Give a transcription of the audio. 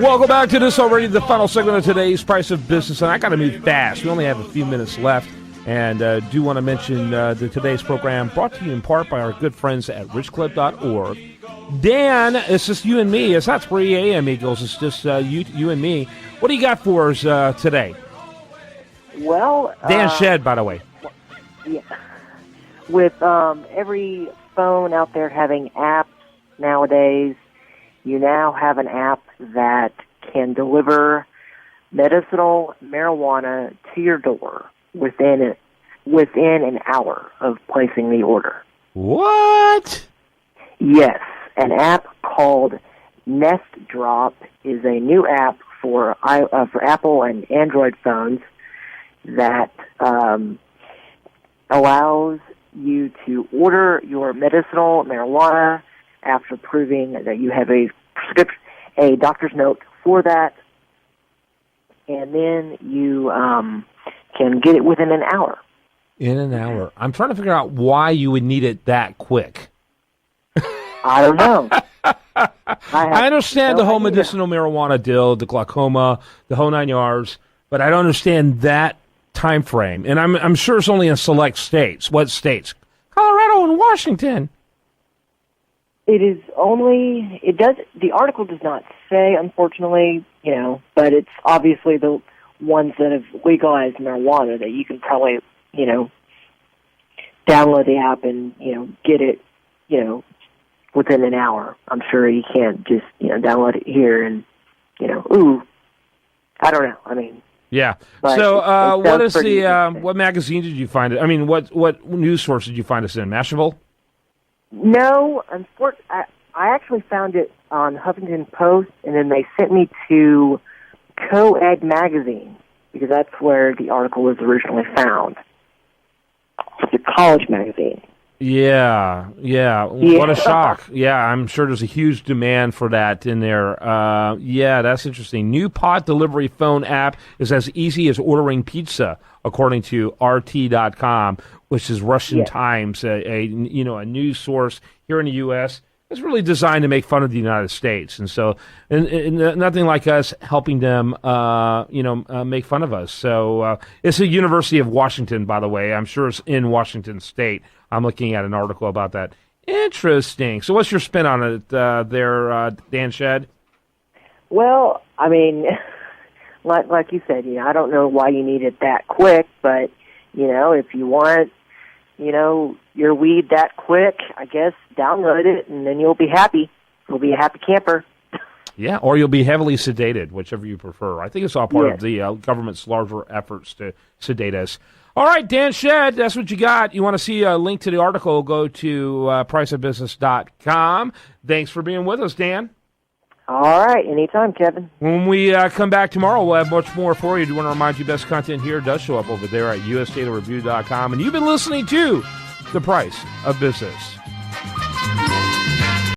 Welcome back to this already, the final segment of today's Price of Business, and I got to move fast. We only have a few minutes left, and do want to mention today's program brought to you in part by our good friends at richclub.org. Dan, it's just you and me. It's not 3 a.m. Eagles. It's just you and me. What do you got for us today? Well, Dan Shed, by the way. Yeah. With every phone out there having apps nowadays, you now have an app that can deliver medicinal marijuana to your door within an hour of placing the order. What? Yes, an app called Nest Drop is a new app for Apple and Android phones that allows you to order your medicinal marijuana after proving that you have a prescription, a doctor's note for that, and then you can get it within an hour. In an hour. I'm trying to figure out why you would need it that quick. I don't know. I understand the whole medicinal marijuana deal, the glaucoma, the whole 9 yards, but I don't understand that time frame. And I'm sure it's only in select states. What states? Colorado and Washington. It is only, the article does not say, unfortunately, but it's obviously the ones that have legalized marijuana that you can probably, download the app and, get it, within an hour. I'm sure you can't just, download it here and, I don't know. I mean. Yeah. So what is what magazine did you find it? I mean, what news source did you find us in? Mashable? No, I actually found it on Huffington Post, and then they sent me to Co-Ed Magazine, because that's where the article was originally found. It's a college magazine. Yeah. What a shock. Yeah, I'm sure there's a huge demand for that in there. Yeah, that's interesting. New pot delivery phone app is as easy as ordering pizza, according to RT.com, which is Russian Times, a news source here in the U.S. It's really designed to make fun of the United States, and so and nothing like us helping them, make fun of us. So it's the University of Washington, by the way. I'm sure it's in Washington State. I'm looking at an article about that. Interesting. So what's your spin on it there, Dan Shed? Well, I mean, like you said, I don't know why you need it that quick, but, if you want, your weed that quick, I guess download it, and then you'll be happy. You'll be a happy camper. Yeah, or you'll be heavily sedated, whichever you prefer. I think it's all part of the government's larger efforts to sedate us. All right, Dan Shed, that's what you got. You want to see a link to the article, go to priceofbusiness.com. Thanks for being with us, Dan. All right, anytime, Kevin. When we come back tomorrow, we'll have much more for you. I do want to remind you, best content here does show up over there at usdatareview.com. And you've been listening to The Price of Business.